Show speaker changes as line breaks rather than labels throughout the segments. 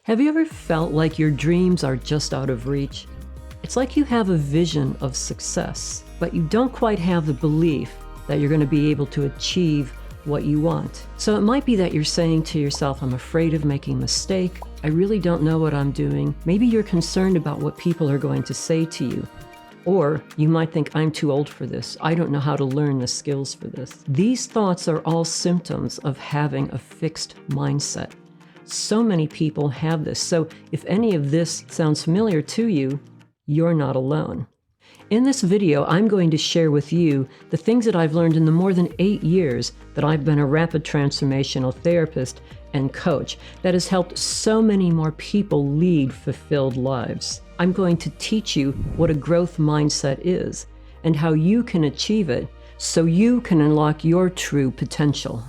Have you ever felt like your dreams are just out of reach? It's like you have a vision of success, but you don't quite have the belief that you're going to be able to achieve what you want. So it might be that you're saying to yourself, I'm afraid of making a mistake. I really don't know what I'm doing. Maybe you're concerned about what people are going to say to you. Or you might think, I'm too old for this. I don't know how to learn the skills for this. These thoughts are all symptoms of having a fixed mindset. So many people have this. So if any of this sounds familiar to you, you're not alone. In this video, I'm going to share with you the things that I've learned in the more than 8 years that I've been a rapid transformational therapist and coach that has helped so many more people lead fulfilled lives. I'm going to teach you what a growth mindset is and how you can achieve it so you can unlock your true potential.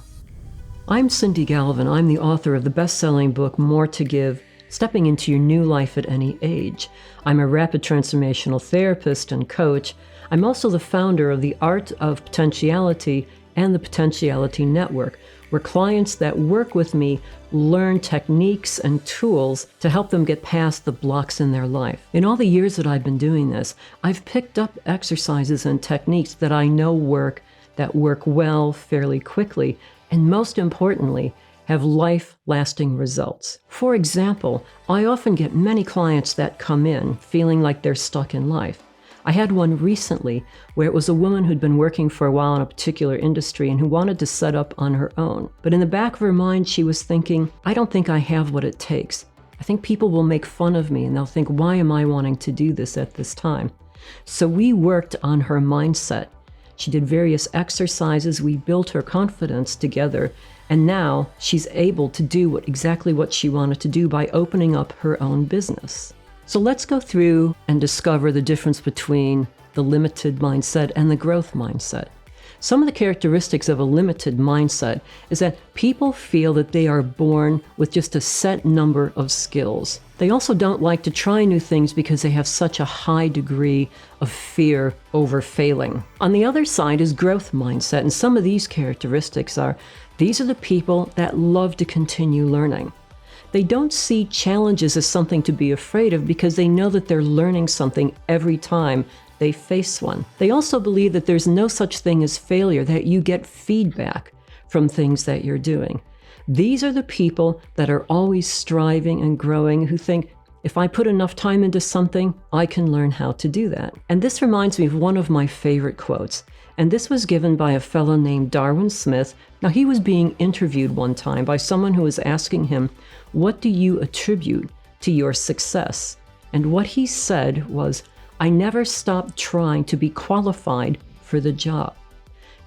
I'm Cindy Galvin. I'm the author of the best-selling book, More to Give, Stepping into Your New Life at Any Age. I'm a rapid transformational therapist and coach. I'm also the founder of the Art of Potentiality and the Potentiality Network, where clients that work with me learn techniques and tools to help them get past the blocks in their life. In all the years that I've been doing this, I've picked up exercises and techniques that I know work, that work well fairly quickly, and most importantly, have life-lasting results. For example, I often get many clients that come in feeling like they're stuck in life. I had one recently where it was a woman who'd been working for a while in a particular industry and who wanted to set up on her own. But in the back of her mind, she was thinking, I don't think I have what it takes. I think people will make fun of me and they'll think, why am I wanting to do this at this time? So we worked on her mindset. She did various exercises. We built her confidence together. And now she's able to do exactly what she wanted to do by opening up her own business. So let's go through and discover the difference between the limited mindset and the growth mindset. Some of the characteristics of a limited mindset is that people feel that they are born with just a set number of skills. They also don't like to try new things because they have such a high degree of fear over failing. On the other side is growth mindset, and some of these characteristics are, these are the people that love to continue learning. They don't see challenges as something to be afraid of because they know that they're learning something every time they face one. They also believe that there's no such thing as failure, that you get feedback from things that you're doing. These are the people that are always striving and growing, who think, if I put enough time into something, I can learn how to do that. And this reminds me of one of my favorite quotes. And this was given by a fellow named Darwin Smith. Now, he was being interviewed one time by someone who was asking him, what do you attribute to your success? And what he said was, I never stopped trying to be qualified for the job.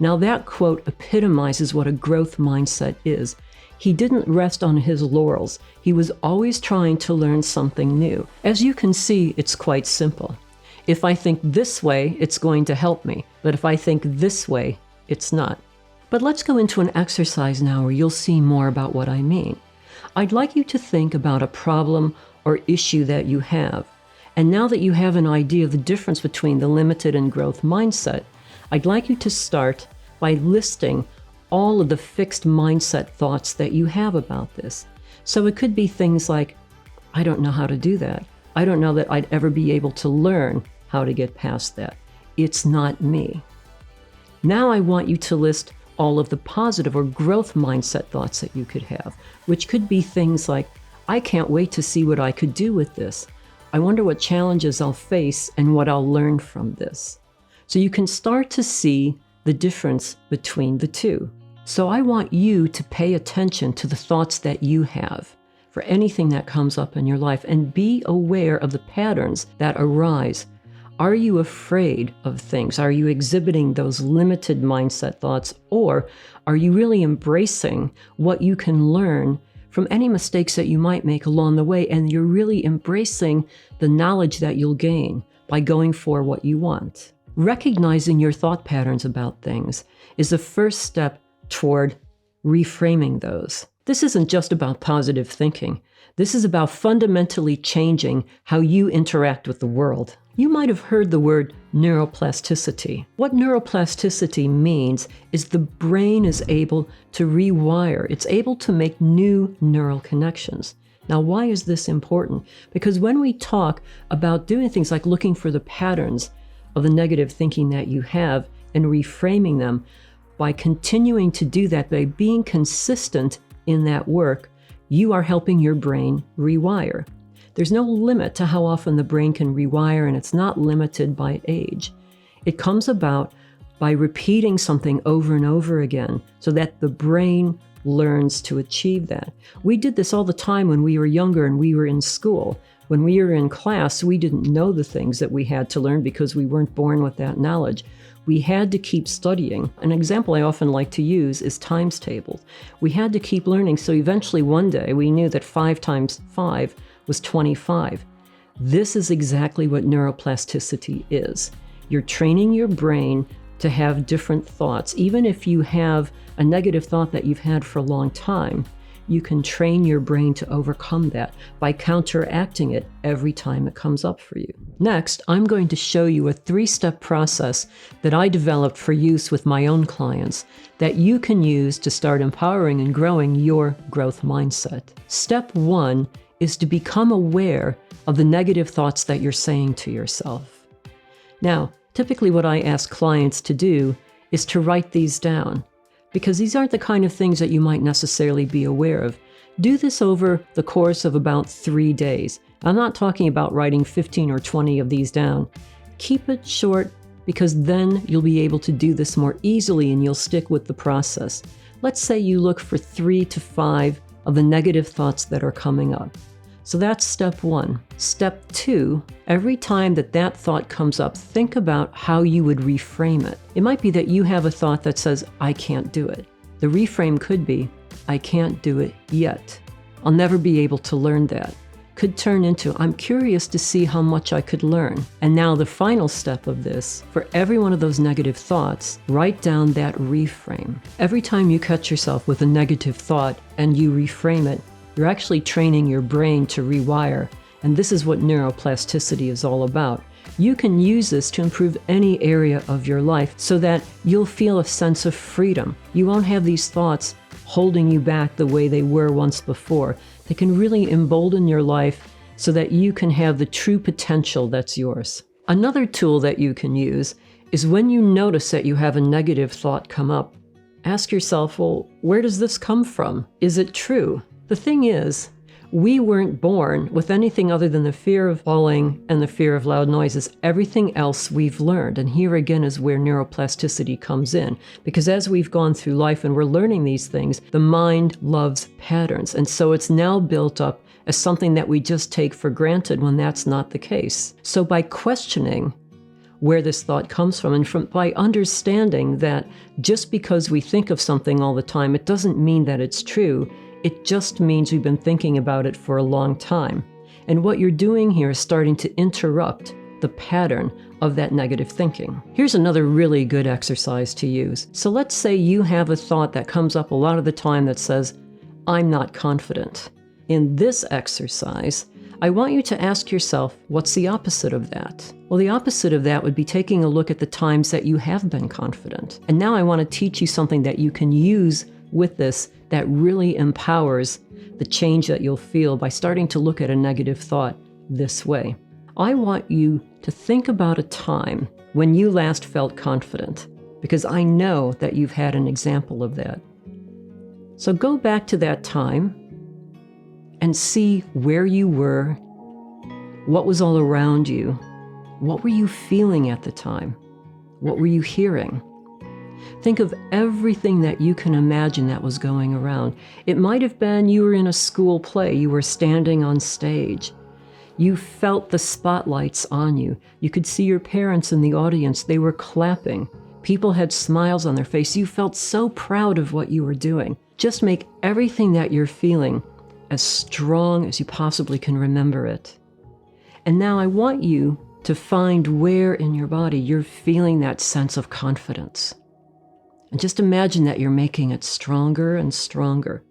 Now, that quote epitomizes what a growth mindset is. He didn't rest on his laurels. He was always trying to learn something new. As you can see, it's quite simple. If I think this way, it's going to help me. But if I think this way, it's not. But let's go into an exercise now where you'll see more about what I mean. I'd like you to think about a problem or issue that you have. And now that you have an idea of the difference between the limited and growth mindset, I'd like you to start by listing all of the fixed mindset thoughts that you have about this. So it could be things like, I don't know how to do that. I don't know that I'd ever be able to learn how to get past that. It's not me. Now I want you to list all of the positive or growth mindset thoughts that you could have, which could be things like, I can't wait to see what I could do with this. I wonder what challenges I'll face and what I'll learn from this. So you can start to see the difference between the two. So I want you to pay attention to the thoughts that you have for anything that comes up in your life and be aware of the patterns that arise. Are you afraid of things? Are you exhibiting those limited mindset thoughts? Or are you really embracing what you can learn from any mistakes that you might make along the way, and you're really embracing the knowledge that you'll gain by going for what you want? Recognizing your thought patterns about things is the first step toward reframing those. This isn't just about positive thinking. This is about fundamentally changing how you interact with the world. You might have heard the word neuroplasticity. What neuroplasticity means is the brain is able to rewire. It's able to make new neural connections. Now, why is this important? Because when we talk about doing things like looking for the patterns of the negative thinking that you have and reframing them, by continuing to do that, by being consistent in that work, you are helping your brain rewire. There's no limit to how often the brain can rewire, and it's not limited by age. It comes about by repeating something over and over again so that the brain learns to achieve that. We did this all the time when we were younger and we were in school. When we were in class, we didn't know the things that we had to learn because we weren't born with that knowledge. We had to keep studying. An example I often like to use is times tables. We had to keep learning, so eventually one day we knew that 5 times 5 was 25. This is exactly what neuroplasticity is. You're training your brain to have different thoughts. Even if you have a negative thought that you've had for a long time, you can train your brain to overcome that by counteracting it every time it comes up for you. Next, I'm going to show you a 3-step process that I developed for use with my own clients that you can use to start empowering and growing your growth mindset. Step 1 is to become aware of the negative thoughts that you're saying to yourself. Now, typically what I ask clients to do is to write these down, because these aren't the kind of things that you might necessarily be aware of. Do this over the course of about 3 days. I'm not talking about writing 15 or 20 of these down. Keep it short, because then you'll be able to do this more easily and you'll stick with the process. Let's say you look for 3 to 5 of the negative thoughts that are coming up. So that's step 1. Step 2, every time that thought comes up, think about how you would reframe it. It might be that you have a thought that says, I can't do it. The reframe could be, I can't do it yet. I'll never be able to learn that. Could turn into, I'm curious to see how much I could learn. And now the final step of this, for every one of those negative thoughts, write down that reframe. Every time you catch yourself with a negative thought and you reframe it, you're actually training your brain to rewire, and this is what neuroplasticity is all about. You can use this to improve any area of your life so that you'll feel a sense of freedom. You won't have these thoughts holding you back the way they were once before. They can really embolden your life so that you can have the true potential that's yours. Another tool that you can use is when you notice that you have a negative thought come up, ask yourself, well, where does this come from? Is it true? The thing is, we weren't born with anything other than the fear of falling and the fear of loud noises. Everything else we've learned. And here again is where neuroplasticity comes in. Because as we've gone through life and we're learning these things, the mind loves patterns. And so it's now built up as something that we just take for granted when that's not the case. So by questioning where this thought comes from, and by understanding that just because we think of something all the time, it doesn't mean that it's true. It just means we've been thinking about it for a long time. And what you're doing here is starting to interrupt the pattern of that negative thinking. Here's another really good exercise to use. So let's say you have a thought that comes up a lot of the time that says, I'm not confident. In this exercise, I want you to ask yourself, what's the opposite of that? Well, the opposite of that would be taking a look at the times that you have been confident. And now I want to teach you something that you can use with this that really empowers the change that you'll feel by starting to look at a negative thought this way. I want you to think about a time when you last felt confident, because I know that you've had an example of that. So go back to that time and see where you were, what was all around you, what were you feeling at the time, what were you hearing? Think of everything that you can imagine that was going around. It might have been you were in a school play, you were standing on stage. You felt the spotlights on you. You could see your parents in the audience, they were clapping. People had smiles on their face. You felt so proud of what you were doing. Just make everything that you're feeling as strong as you possibly can remember it. And now I want you to find where in your body you're feeling that sense of confidence. And just imagine that you're making it stronger and stronger.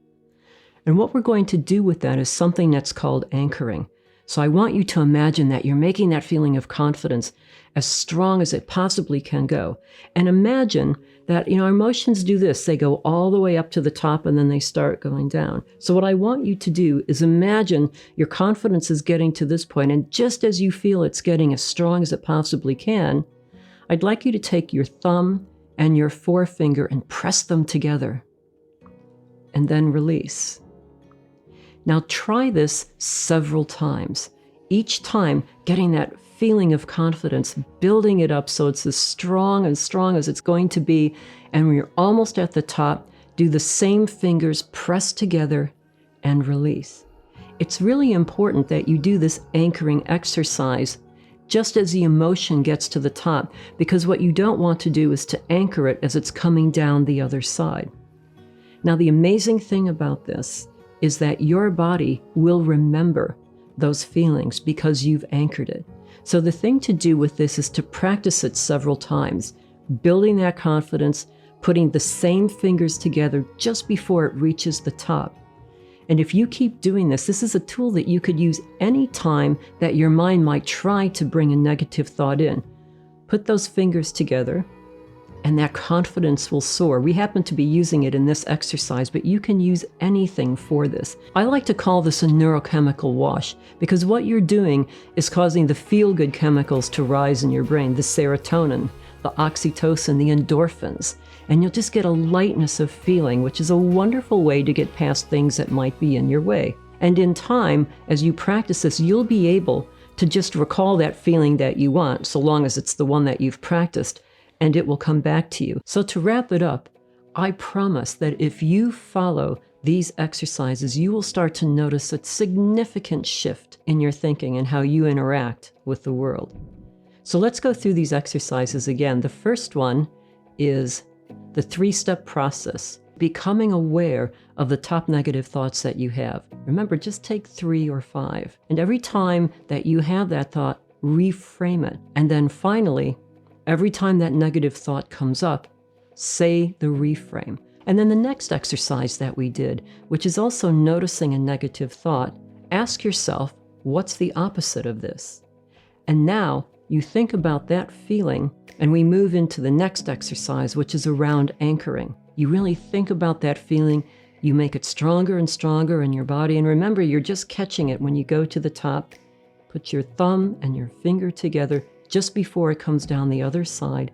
And what we're going to do with that is something that's called anchoring. So I want you to imagine that you're making that feeling of confidence as strong as it possibly can go. And imagine that, our emotions do this. They go all the way up to the top and then they start going down. So what I want you to do is imagine your confidence is getting to this point, and just as you feel it's getting as strong as it possibly can, I'd like you to take your thumb and your forefinger and press them together and then release. Now try this several times. Each time getting that feeling of confidence, building it up so it's as strong as it's going to be. And when you're almost at the top, do the same fingers press together and release. It's really important that you do this anchoring exercise just as the emotion gets to the top, because what you don't want to do is to anchor it as it's coming down the other side. Now, the amazing thing about this is that your body will remember those feelings because you've anchored it. So the thing to do with this is to practice it several times, building that confidence, putting the same fingers together just before it reaches the top. And if you keep doing this, this is a tool that you could use any time that your mind might try to bring a negative thought in. Put those fingers together, and that confidence will soar. We happen to be using it in this exercise, but you can use anything for this. I like to call this a neurochemical wash, because what you're doing is causing the feel-good chemicals to rise in your brain, the serotonin, the oxytocin, the endorphins, and you'll just get a lightness of feeling, which is a wonderful way to get past things that might be in your way. And in time, as you practice this, you'll be able to just recall that feeling that you want, so long as it's the one that you've practiced, and it will come back to you. So to wrap it up, I promise that if you follow these exercises, you will start to notice a significant shift in your thinking and how you interact with the world. So let's go through these exercises again. The first one is the 3-step process, becoming aware of the top negative thoughts that you have. Remember, just take 3 or 5. And every time that you have that thought, reframe it. And then finally, every time that negative thought comes up, say the reframe. And then the next exercise that we did, which is also noticing a negative thought, ask yourself, what's the opposite of this? And now you think about that feeling, and we move into the next exercise, which is around anchoring. You really think about that feeling, you make it stronger and stronger in your body, and remember, you're just catching it when you go to the top. Put your thumb and your finger together just before it comes down the other side.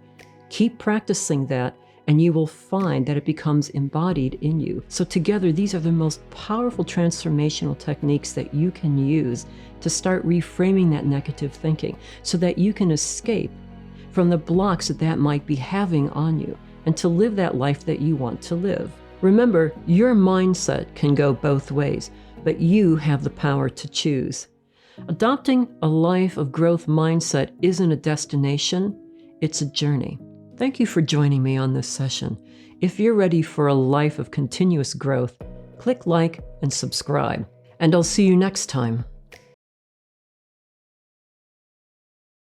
Keep practicing that, and you will find that it becomes embodied in you. So together, these are the most powerful transformational techniques that you can use to start reframing that negative thinking so that you can escape from the blocks that might be having on you and to live that life that you want to live. Remember, your mindset can go both ways, but you have the power to choose. Adopting a life of growth mindset isn't a destination, it's a journey. Thank you for joining me on this session. If you're ready for a life of continuous growth, click like and subscribe, and I'll see you next time.